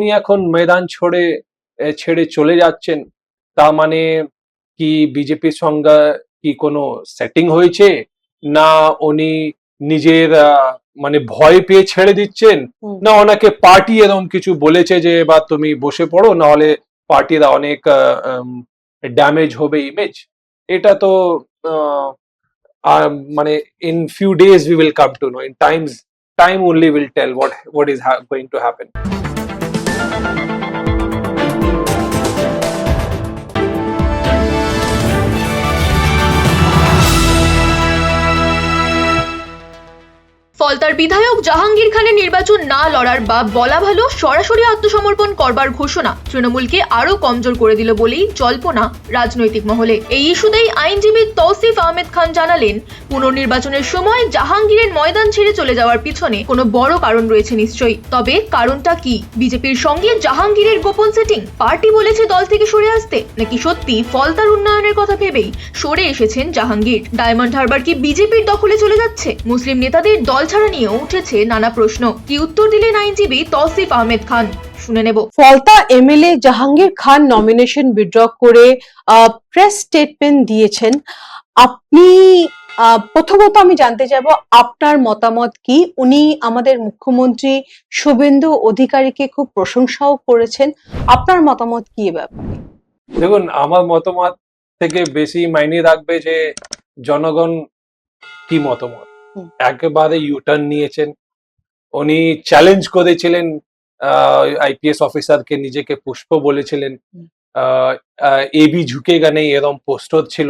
উনি এখন ময়দান ছেড়ে চলে যাচ্ছেন, তার মানে কি বিজেপির সঙ্গে কি কোনো সেটিং হয়েছে, না উনি নিজের মানে ভয় পেয়ে ছেড়ে দিচ্ছেন, না ওনাকে পার্টি এরকম কিছু বলেছে যে বা তুমি বসে পড়ো, না হলে পার্টির অনেক ড্যামেজ হবে ইমেজ। এটা তো মানে in few days we will come to know. In time only will tell what is going to happen. ফলতার বিধায়ক জাহাঙ্গীর খানের নির্বাচন না লড়ার বা বলা ভালো সরাসরি আত্মসমর্পণ করবার ঘোষণা তৃণমূলকে আরো কমজোর করে দিল বলেই জল্পনা রাজনৈতিক মহলে। এই ইস্যুতেই আইনজীবী তৌসিফ আহমেদ খান জানালেন, পুনর্নির্বাচনের সময় জাহাঙ্গীরের ময়দান ছেড়ে চলে যাওয়ার পিছনে কোনো বড় কারণ রয়েছে নিশ্চয়ই। তবে কারণটা কি? বিজেপির সঙ্গে জাহাঙ্গীরের গোপন সেটিং, পার্টি বলেছে দল থেকে সরে আসতে, নাকি সত্যি ফলতার উন্নয়নের কথা ভেবেই সরে এসেছেন জাহাঙ্গীর? ডায়মন্ড হারবার কি বিজেপির দখলে চলে যাচ্ছে? মুসলিম নেতাদের দল ছাড়া নিয়েও উঠেছে নানা প্রশ্ন। কি উত্তর দিলেন আইনজীবী তৌসিফ আহমেদ খান, শুনে নেব। ফলতা এমএলএ জাহাঙ্গীর খান নমিনেশন উইথড্র করে প্রেস স্টেটমেন্ট দিয়েছেন। আপনি প্রথমত আমি জানতে চাইবো আপনার মতামত কি। উনি আমাদের মুখ্যমন্ত্রী শুভেন্দু অধিকারীকে খুব প্রশংসাও করেছেন, আপনার মতামত কি এ ব্যাপারে? দেখুন, আমার মতামত থেকে বেশি মাইনে রাখবে যে জনগণ কি মতামত। একেবারে ইউটার্ন নিয়েছেন, উনি চ্যালেঞ্জ করেছিলেন আইপিএস অফিসারকে, নিজেকে পুষ্প বলেছিলেন, এবি ঝুঁকেগা নেই এরকম পোস্টার ছিল।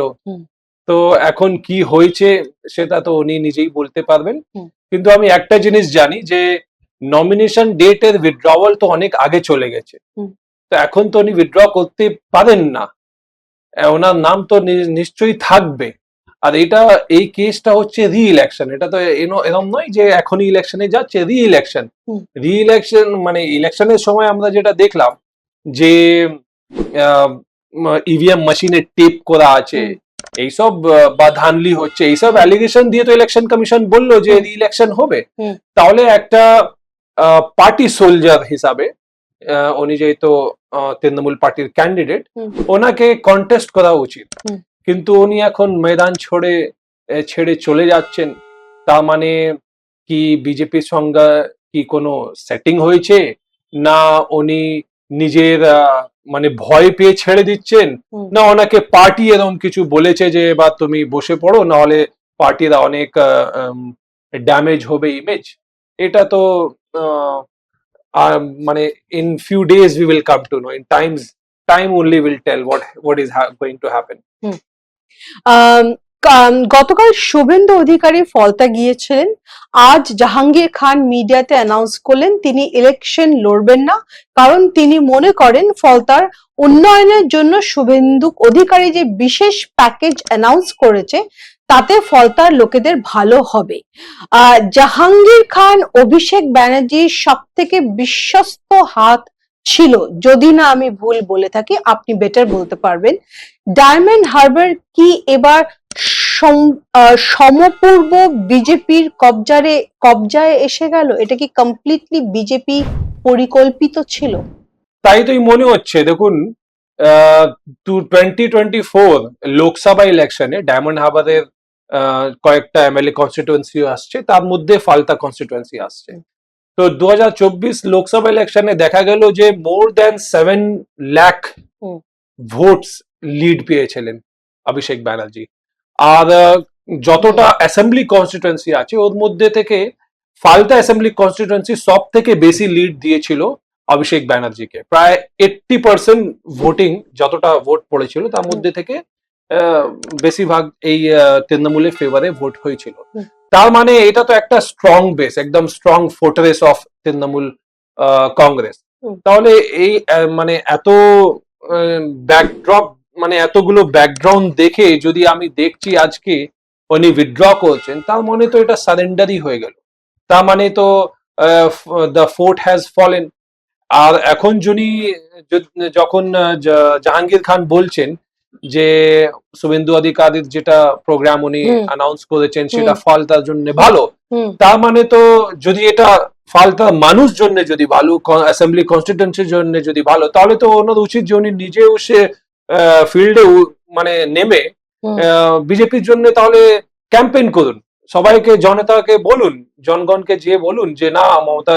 তো এখন কি হয়েছে সেটা তো উনি নিজেই বলতে পারবেন। কিন্তু আমি একটা জিনিস জানি যে নমিনেশন ডেটের উইথড্রওয়াল তো অনেক আগে চলে গেছে, তো এখন তো উনি উইথড্র করতে পারেন না, ওনার নাম তো নিশ্চয়ই থাকবে। আর এই কেসটা হচ্ছে রি ইলেকশন, এটা তো এরকম নয় যে এখনই ইলেকশনে যাচ্ছে। রি ইলেকশন মানে ইলেকশনের সময় আমরা যেটা দেখলাম যে ইভিএম মেশিনে টেপ করা আছে, এইসব বা ধানলি হচ্ছে, এইসব অ্যালিগেশন দিয়ে তো ইলেকশন কমিশন বললো যে রি ইলেকশন হবে। তাহলে একটা পার্টি সোলজার হিসাবে উনি যেহেতু তৃণমূল পার্টির ক্যান্ডিডেট, ওনাকে কন্টেস্ট করা উচিত। কিন্তু উনি এখন ময়দান ছেড়ে চলে যাচ্ছেন, তার মানে কি বিজেপির সঙ্গে কি কোনো সেটিং হয়েছে, না উনি নিজের মানে ভয় পেয়ে ছেড়ে দিচ্ছেন, না ওনাকে পার্টি এরকম কিছু বলেছে যে বা তুমি বসে পড়ো, না হলে পার্টির অনেক ড্যামেজ হবে ইমেজ। এটা তো মানে in few days we will come to know. In time only will tell what is going to happen. গতকাল শুভেন্দু অধিকারী ফলতা গিয়েছিলেন, আজ জাহাঙ্গীর খান মিডিয়াতে অ্যানাউন্স করলেন তিনি ইলেকশন লড়বেন না, কারণ তিনি মনে করেন ফলতার উন্নয়নের জন্য শুভেন্দু অধিকারী যে বিশেষ প্যাকেজ অ্যানাউন্স করেছে তাতে ফলতার লোকেদের ভালো হবে। জাহাঙ্গীর খান অভিষেক ব্যানার্জির সব থেকে বিশ্বস্ত হাত ছিল, যদি না আমি ভুল বলে থাকি, আপনি বেটার বলতে পারবেন। ডায়মন্ড হারবার কি এবার সমপূর্ব বিজেপির কবজায় এসে গেল? এটা কি কমপ্লিটলি বিজেপি পরিকল্পিত ছিল? তাই তোই মনে হচ্ছে। দেখুন, 2024 লোকসভা ইলেকশনে ডায়মন্ড হারবারের কয়েকটা এমএলএ কনস্টিটুয়েন্সি আসছে, তার মধ্যে ফালতা কনস্টিটুয়েন্সি আসছে। তো 2024 লোকসভা ইলেকশনে দেখা গেল যে more than 7 lakh votes lead পেয়েছিলেন অভিষেক ব্যানার্জি। আর যতটা অ্যাসেম্বলি কনস্টিটুয়েন্সি আছে ওর মধ্যে থেকে ফালতা অ্যাসেম্বলি কনস্টিটুয়েন্সি সব থেকে বেশি লিড দিয়েছিল অভিষেক ব্যানার্জিকে। প্রায় 80% ভোটিং, যতটা ভোট পড়েছিল তার মধ্যে থেকে বেশিরভাগ এই তৃণমূলের ফেভারে ভোট হয়েছিল। তার মানে এটা তো একটা স্ট্রং বেস, একদম strong fortress of Trinamool Congress. তাহলে এই মানে এত ব্যাকড্রপ, মানে এতগুলো ব্যাকগ্রাউন্ড দেখে যদি আমি দেখছি আজকে উনি উইথড্র করছেন, তার মানে তো এটা সারেন্ডারই হয়ে গেল। তার মানে তো দ্য ফোর্ট হ্যাজ ফলেন। আর এখন যখন জাহাঙ্গীর খান বলছেন যে শুভেন্দু অধিকারীর যেটা প্রোগ্রাম উনি হুম। অ্যানাউন্স করেছেন হুম। সেটা ফলতার জন্য ভালো, হুম। তার মানে তো যদি এটা ফলতা মানুষ জন্য যদি ভালো, অ্যাসেম্বলি কনস্টিটিউয়েন্সির জন্য যদি ভালো, তাহলে তো ওনার উচিত যে উনি নিজেও সে ফিল্ডে মানে নেমে হুম। বিজেপির জন্য তাহলে ক্যাম্পেইন করুন, সবাইকে জনতাকে বলুন, জনগণকে যে বলুন যে না মমতা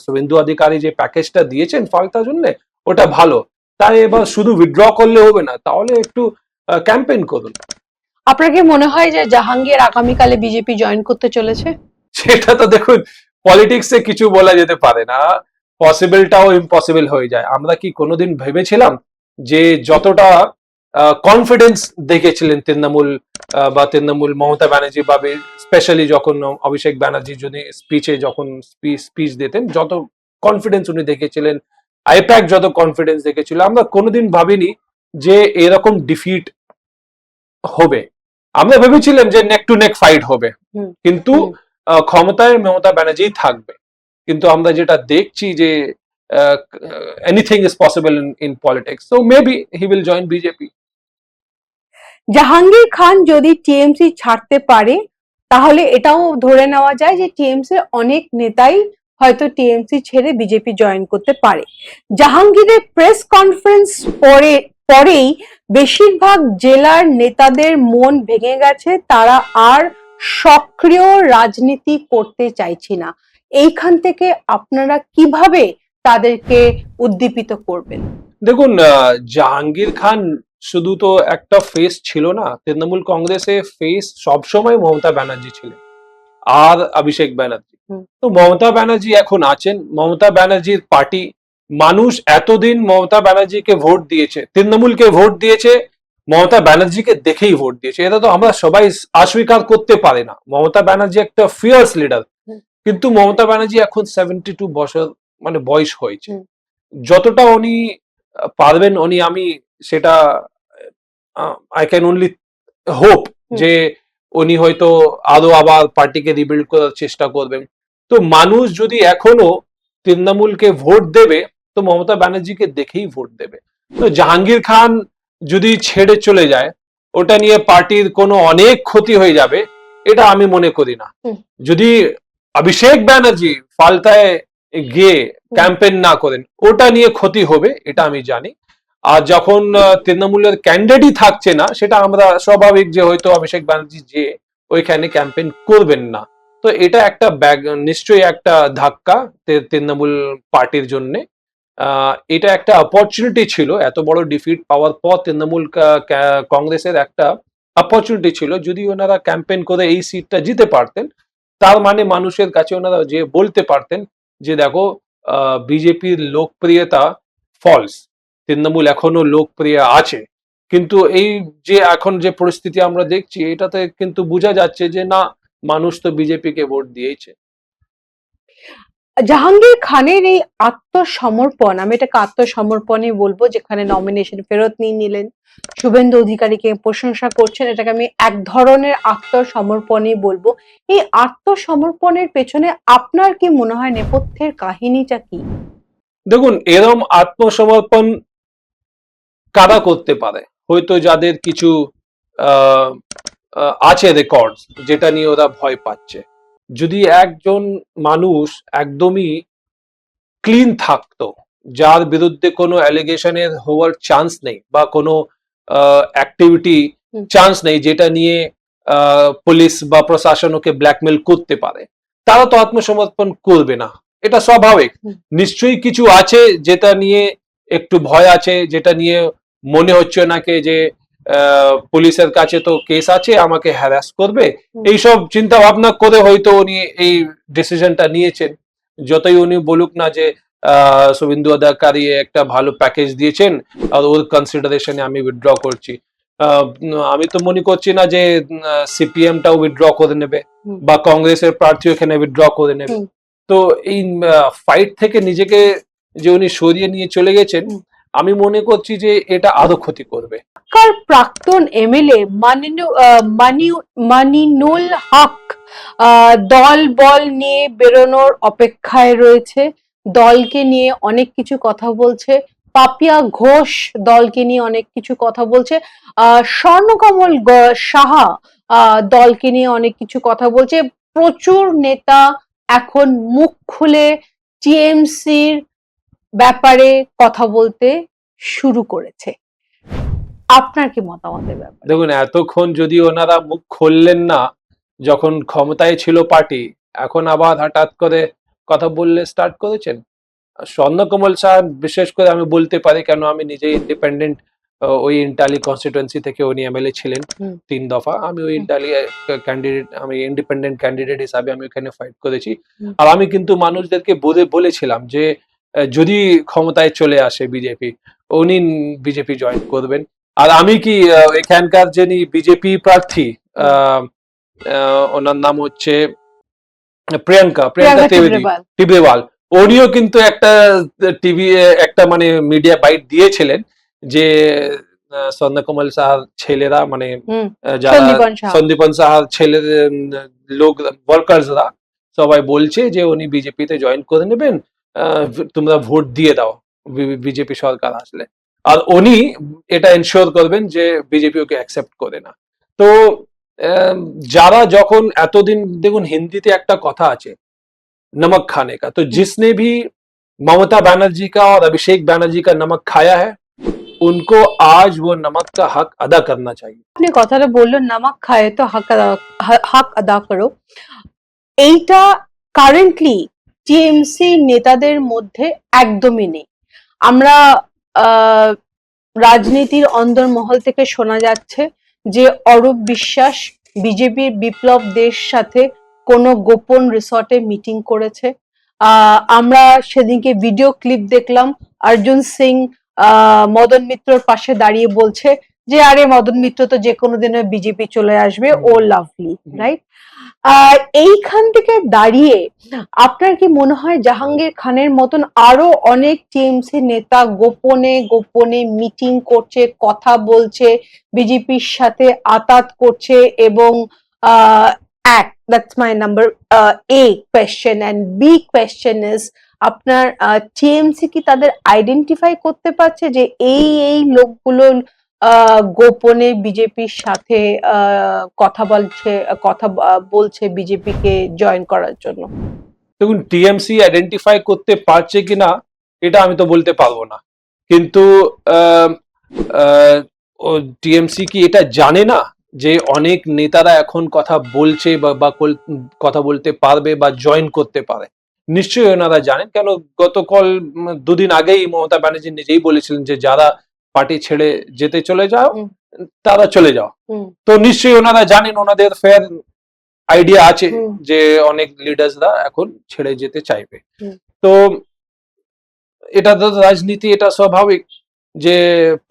শুভেন্দু অধিকারী যে প্যাকেজটা দিয়েছেন ফলতার জন্য ওটা ভালো, তাই এবার শুধু উইথড্র করলে হবে না, তাহলে একটু ক্যাম্পেইন করুন। আপনার কি মনে হয় যে জাহাঙ্গীর আগামীকালে বিজেপি জয়েন করতে চলেছে? সেটা তো দেখুন পলিটিক্সে কিছু বলা যেতে পারে না, পসিবলটাও ইম্পসিবল হয়ে যায়। আমরা কি কোনোদিন ভেবেছিলাম যে যতটা কনফিডেন্স দেখেছিলেন তৃণমূল বা তৃণমূল মমতা ব্যানার্জি বা স্পেশালি যখন অভিষেক ব্যানার্জি যদি স্পিচে যখন স্পিচ দিতেন, যত কনফিডেন্স উনি দেখেছিলেন, আইপ্যাক যত কনফিডেন্স দেখেছিল, আমরা কোনোদিন ভাবিনি যে এরকম ডিফিট হবে। আমরা ভেবেছিলাম যে নেক টু নেক ফাইট হবে, হুম। কিন্তু হুম। ক্ষমতায় মমতা ব্যানার্জি থাকবে। কিন্তু আমরা যেটা দেখছি যে anything is possible in politics, so maybe he will join BJP. Jahangir Khan যদি টিএমসি ছাড়তে পারে তাহলে এটাও ধরে নেওয়া যায় যে টিএমসির অনেক নেতাই হয়তো টিএমসি ছেড়ে বিজেপি জয়েন করতে পারে। জাহাঙ্গীরের প্রেস কনফারেন্স পরেই বেশিরভাগ জেলার নেতাদের মন ভেঙে গেছে, তারা আর সক্রিয় রাজনীতি করতে চাইছে না। এইখান থেকে আপনারা কিভাবে তাদেরকে উদ্দীপিত করবেন? দেখুন জাহাঙ্গীর খান শুধু তো একটা ফেস ছিল না, তৃণমূল কংগ্রেসে ফেস সবসময় মমতা ব্যানার্জি ছিলেন আর অভিষেক ব্যানার্জি। হুম। তো মমতা ব্যানার্জি এখন আছেন, মমতা ব্যানার্জির পার্টি, মানুষ এতদিন মমতা ব্যানার্জিকে ভোট দিয়েছে, তৃণমূলকে ভোট দিয়েছে, মমতা ব্যানার্জিকে দেখেই ভোট দিয়েছে, এটা তো আমরা সবাই অস্বীকার করতে পারি না। মমতা ব্যানার্জি একটা ফিয়ার্স লিডার, হুম। কিন্তু মমতা ব্যানার্জি এখন 72 বছর মানে বয়স হয়েছে, হুম। যতটা উনি পারবেন উনি, আমি সেটা আই ক্যান অনলি হোপ হুম। যে উনি হয়তো আরো আবার পার্টিকে রিবিল্ড করার চেষ্টা করবেন। তো মানুষ যদি এখনো তৃণমূলকে ভোট দেবে তো মমতা ব্যানার্জিকে দেখেই ভোট দেবে। তো জাহাঙ্গীর খান যদি ছেড়ে চলে যায় ওটা নিয়ে পার্টির কোনো অনেক ক্ষতি হয়ে যাবে, এটা আমি মনে করি না। হুম। যদি অভিষেক ব্যানার্জি ফালতায় গিয়ে ক্যাম্পেইন না করেন ওটা নিয়ে ক্ষতি হবে, এটা আমি জানি। আর যখন তৃণমূলের ক্যান্ডিডেটই থাকছে না, সেটা আমরা স্বাভাবিক যে হয়তো অভিষেক ব্যানার্জি যে ওইখানে ক্যাম্পেইন করবেন না। তো এটা একটা নিশ্চয়ই একটা ধাক্কা তৃণমূল পার্টির জন্য। এটা একটা অপরচুনিটি ছিল, এত বড় ডিফিট পাওয়ার পর তৃণমূল কংগ্রেসের একটা অপরচুনিটি ছিল, যদি ওনারা ক্যাম্পেইন করে এই সিটটা জিতে পারতেন, তার মানে মানুষের কাছে ওনারা যে বলতে পারতেন যে দেখো বিজেপির লোকপ্রিয়তা ফলস, তৃণমূল এখনো লোকপ্রিয় আছে। কিন্তু এই যে এখন যে পরিস্থিতি আমরা দেখছি এটাতে কিন্তু বোঝা যাচ্ছে যে না, মানুষ তো বিজেপিকে ভোট দিয়েছে। জাহাঙ্গীর খানের এই আত্মসমর্পণ, আমি এটাকে আত্মসমর্পণই বলবো, যেখানে নমিনেশন ফেরত নিয়ে নিলেন, শুভেন্দু অধিকারীকে প্রশংসা করছেন, এটাকে আমি এক ধরনের আত্মসমর্পণই বলবো। এই আত্মসমর্পণের পেছনে আপনার কি মনে হয় নেপথ্যের কাহিনীটা কি? দেখুন এরম আত্মসমর্পণ কারা করতে পারে, হয়তো যাদের কিছু আছে রেকর্ড যেটা নিয়ে ওরা ভয় পাচ্ছে। যদি একজন মানুষ একদমই ক্লিন থাকতো, যার বিরুদ্ধে কোনো অ্যালিগেশনের হওয়ার চান্স নেই বা কোনো অ্যাক্টিভিটি চান্স নেই যেটা নিয়ে পুলিশ বা প্রশাসন ওকে ব্ল্যাকমেল করতে পারে, তারা তো আত্মসমর্পণ করবে না, এটা স্বাভাবিক। নিশ্চয়ই কিছু আছে যেটা নিয়ে একটু ভয় আছে, যেটা নিয়ে মনে হচ্ছে নাকি যে পুলিশের কাছে তো কেস আছে, আমাকে হ্যারাস করবে, এইসব চিন্তা ভাবনা করে হয়তো উনি এই ডিসিশনটা নিয়েছেন। যতই উনি বলুক না যে শুভেন্দু অধিকারী একটা ভালো প্যাকেজ দিয়েছেন আর ওর কনসিডারেশনে আমি উইথড্র করছি, আমি তো মনে করছি না যে সিপিএমটাও উইথড্র করে নেবে বা কংগ্রেসের প্রার্থী এখানে উইথড্র করে নেবে। তো এই ফাইট থেকে নিজেকে যে উনি সরিয়ে নিয়ে চলে গেছেন, আমি মনে করছি যে এটা আরো ক্ষতি করবে। প্রাক্তন এমএলএ মানিনুল হক দল বল নিয়ে বেরোনোর অপেক্ষায় রয়েছে, দলকে নিয়ে অনেক কিছু কথা বলছে, পাপিয়া ঘোষ দলকে নিয়ে অনেক কিছু কথা বলছে, স্বর্ণকমল সাহা দলকে নিয়ে অনেক কিছু কথা বলছে। প্রচুর নেতা এখন মুখ খুলে টিএমসির ব্যাপারে কথা বলতে শুরু করেছে। আপনার কি মতামতের ব্যাপারে? দেখুন, এতক্ষণ যদি ওনারা মুখ খুললেন না যখন ক্ষমতায় ছিল পার্টি, এখন আবার হঠাৎ করে কথা বললে স্টার্ট করেছেন। স্বর্ণকমল সাহেব বিশেষ করে আমি বলতে পারি, কেন আমি নিজে ইন্ডিপেন্ডেন্ট, ওই ইন্টালি কনস্টিটুয়েন্সি থেকে উনি এমএলএ ছিলেন 3 দফা। আমি ওই ইন্টালি ক্যান্ডিডেট, আমি ইন্ডিপেন্ডেন্ট ক্যান্ডিডেট হিসাবে আমি ওখানে ফাইট করেছি। আর আমি কিন্তু মানুষদেরকে বলেছিলাম যে যদি ক্ষমতায় চলে আসে বিজেপি, উনি বিজেপি জয়েন করবেন। আর আমি কি এখানকার যিনি বিজেপি প্রার্থী, ওনার নাম হচ্ছে প্রিয়াঙ্কা টিবরেওয়াল, উনিও কিন্তু একটা টিভি, একটা মানে মিডিয়া বাইট দিয়েছিলেন যে স্বর্ণকমল সাহার ছেলেরা, মানে যারা সন্দীপন সাহার ছেলের লোক ওয়ার্কার্সরা সবাই বলছে যে উনি বিজেপিতে জয়েন করে নেবেন, তোমরা ভোট দিয়ে দাও বিজেপি সরকার আসলে। আর উনি এটা এনশিওর করবেন যে বিজেপি ওকে অ্যাকসেপ্ট করে না। তো যারা যখন এতদিন, দেখুন হিন্দিতে একটা কথা আছে नमक खाने का, तो जिसने भी ममता बनर्जी का और अभिषेक बनर्जी का नमक खाया है, उनको आज वो नमक का हक अदा करना चाहिए। আপনি কথাটা বললেন নামাক খায় তো হক আদা করো, এইটা কারেন্টলি টিএমসি নেতাদের মধ্যে একদমই নেই। আমরা রাজনীতির অন্দরমহল থেকে শোনা যাচ্ছে যে অরূপ বিশ্বাস বিজেপির বিপ্লব দের সাথে কোনো গোপন রিসর্টে মিটিং করেছে। আমরা সেদিনকে ভিডিও ক্লিপ দেখলাম, অর্জুন সিং মদন মিত্রর পাশে দাঁড়িয়ে বলছে যে আরে মদন মিত্র তো যে কোনো দিনে বিজেপি চলে আসবে, ও লাভলি, রাইট? এইখান থেকে দাঁড়িয়ে আপনার কি মনে হয় জাহাঙ্গীর খানের মতন আরো অনেক টিএমসি নেতা গোপনে গোপনে মিটিং করছে, কথা বলছে, বিজেপির সাথে আতাত করছে? এবং that's my number A question, and B question is আপনার টিএমসি কি তাদের আইডেন্টিফাই করতে পারছে যে এই লোকগুলো গোপনে বিজেপির সাথে কথা বলছে বিজেপিকে জয়েন করার জন্য? দেখুন, টিএমসি আইডেন্টিফাই করতে পারছে কিনা এটা আমি তো বলতে পারবো না, কিন্তু টিএমসি কি এটা জানে না যে অনেক নেতারা এখন কথা বলছে বা কথা বলতে পারবে বা জয়েন করতে পারে? নিশ্চয়ই ওনারা জানেন, কেন গতকাল 2 দিন আগেই মমতা ব্যানার্জি নিজেই বলেছিলেন যে যারা পার্টি ছেড়ে যেতে চলে যাও তারা চলে যাও। তো নিশ্চয়ই ওনারা জানেন, ওনাদের ফেয়ার আইডিয়া আছে যে অনেক লিডার্সরা এখন ছেড়ে যেতে চাইবে। তো এটা তো রাজনীতি, এটা স্বাভাবিক যে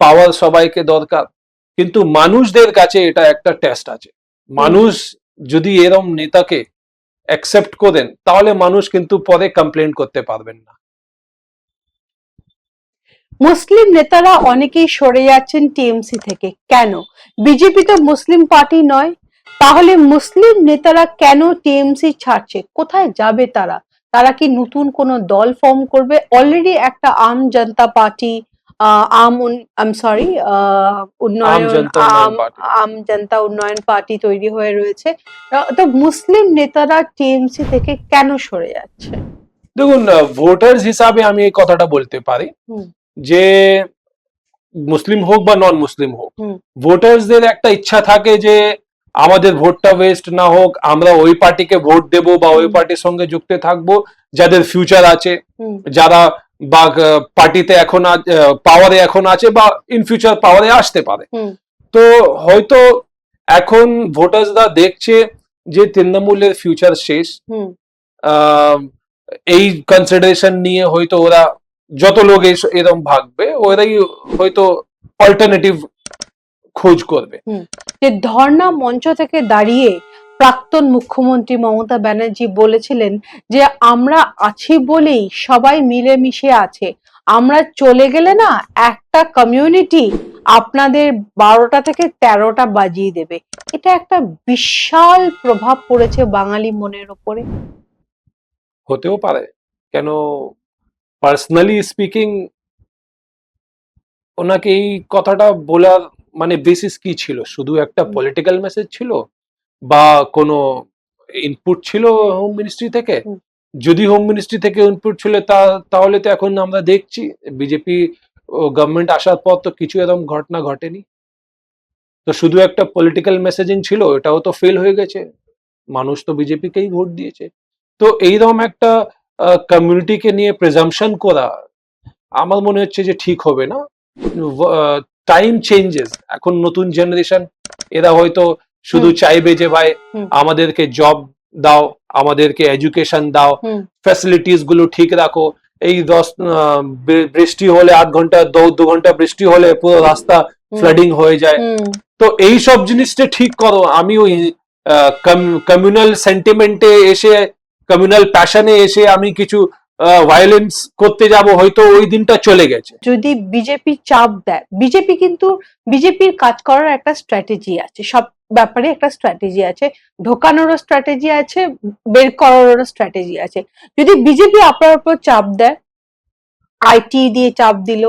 পাওয়ার সবাইকে দরকার, কিন্তু মানুষদের কাছে এটা একটা টেস্ট আছে। মানুষ যদি এরকম নেতাকে অ্যাকসেপ্ট করেন তাহলে মানুষ কিন্তু পরে কমপ্লেন করতে পারবেন না। মুসলিম নেতারা অনেকেই সরে যাচ্ছেন টিএমসি থেকে, কেন? বিজেপি তো মুসলিম পার্টি নয়, তাহলে মুসলিম নেতারা কেন টিএমসি ছাড়ছে? কোথায় যাবে তারা? তারা কি নতুন কোনো দল ফর্ম করবে? অলরেডি একটা আম জনতা পার্টি, আম জনতা উন্নয়ন পার্টি তৈরি হয়ে রয়েছে। তো মুসলিম নেতারা টিএমসি থেকে কেন সরে যাচ্ছে? দেখুন, ভোটার্স হিসাবে আমি এই কথাটা বলতে পারি যে মুসলিম হোক বা নন মুসলিম হোক, ভোটার্সদের একটা ইচ্ছা থাকে যে আমাদের ভোটটা ওয়েস্ট না হোক, আমরা ওই পার্টিকে ভোট দেব বা ওই পার্টির সঙ্গে যুক্ত থাকবো যাদের ফিউচার আছে, যারা বা পার্টিতে এখন পাওয়ারে এখন আছে বা ইন ফিউচার পাওয়ারে আসতে পারে। তো হয়তো এখন ভোটার্সরা দেখছে যে তৃণমূলের ফিউচার শেষ, এই কনসিডারেশন নিয়ে হয়তো ওরা যত লোক এরকম ভাগবে, ওরাই হয়তো অল্টারনেটিভ খোঁজ করবে। যে ধর্ণা মঞ্চ থেকে দাঁড়িয়ে প্রাক্তন মুখ্যমন্ত্রী মমতা ব্যানার্জি বলেছিলেন যে আমরা আছি বলেই সবাই মিলেমিশে আছে, আমরা চলে গেলে না একটা কমিউনিটি আপনাদের 12টা থেকে 13টা বাজিয়ে দেবে। এটা একটা বিশাল প্রভাব পড়েছে বাঙালি মনের উপরে। হতেও পারে, কেন পার্সোনালি স্পিকিং ওনাকে এই কথাটা বলার মানে বেসিস কি ছিল? শুধু একটা পলিটিক্যাল মেসেজ ছিল বা কোনো ইনপুট ছিল হোম মিনিস্ট্রি থেকে? হুম। যদি হোম মিনিস্ট্রি থেকে ইনপুট ছিল তাহলে তো এখন আমরা দেখছি বিজেপি গভর্নমেন্ট আসার পর তো কিছু এরকম ঘটনা ঘটেনি। তো শুধু একটা পলিটিক্যাল মেসেজিং ছিল, এটাও তো ফেল হয়ে গেছে। মানুষ তো বিজেপিকেই ভোট দিয়েছে। তো এইরকম একটা কমিউনিটিকে নিয়ে প্রেজাম্পশন করা আমার মনে হচ্ছে যে ঠিক হবে না। টাইম চেঞ্জেস, এখন নতুন জেনারেশন, এরা হয়তো শুধু চাইবে যে ভাই হুম। আমাদেরকে জব দাও, আমাদেরকে এডুকেশন দাও, হুম। ফ্যাসিলিটিস গুলো ঠিক রাখো। এই বৃষ্টি হলে 8 ঘন্টা 2 ঘন্টা বৃষ্টি হলে পুরো রাস্তা ফ্লাডিং হয়ে যায়। হুম। তো এই সব জিনিসটা ঠিক করো। আমি ওই কমিউনাল সেন্টিমেন্টে এসে, কমিউনাল প্যাশনে এসে আমি কিছু ভায়োলেন্স করতে যাব, হয়তো ওই দিনটা চলে গেছে। যদি বিজেপি চাপ দেয়, বিজেপির কাজ করার একটা স্ট্র্যাটেজি আছে, সব ব্যাপারে একটা স্ট্র্যাটেজি আছে, ঢোকানোরও স্ট্র্যাটেজি আছে, বের করারও স্ট্র্যাটেজি আছে। যদি বিজেপি আপনার উপর চাপ দেয়, আইটি দিয়ে চাপ দিল,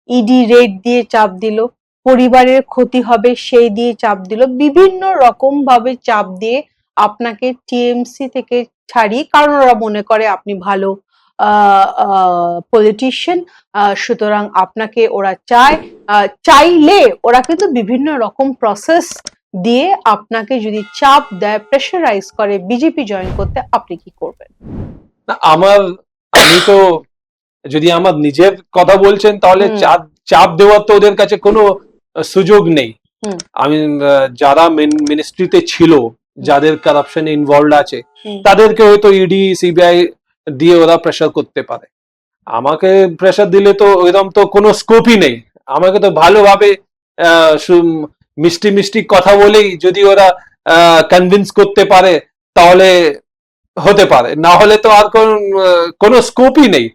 ইডি রেড দিয়ে চাপ দিল, পরিবারের ক্ষতি হবে সেই দিয়ে চাপ দিল, বিভিন্ন রকম ভাবে চাপ দিয়ে আপনাকে টিএমসি থেকে ছাড়িয়ে, কারণ ওরা মনে করে আপনি ভালো পলিটিশিয়ান, সুতরাং আপনাকে ওরা চাইলে ওরা কিন্তু বিভিন্ন রকম প্রসেস দিয়ে আপনাকে যদি চাপ দেয়, প্রেশারাইজ করে বিজেপি জয়েন করতে, আপনি কি করবেন? না, আমি তো, যদি আমার নিজের কথা বলছেন তাহলে চাপ দেওয়ার তো ওদের কাছে কোনো সুযোগ নেই। আমি যারা মিনিস্ট্রিতে ছিল, যাদের কারাপশনে ইনভলভ আছে, তাদেরকে হয়তো ইডি সিবিআই দিয়ে ওরা প্রেশার করতে পারে। আমাকে প্রেশার দিলে তো ওইরকম তো কোনো স্কোপই নেই। আমাকে তো ভালোভাবে মিষ্টি মিষ্টি কথা বলেই যদি ওরা কনভিন্স করতে পারে তাহলে হতে পারে, না হলে তো আর কোনো স্কোপই নেই।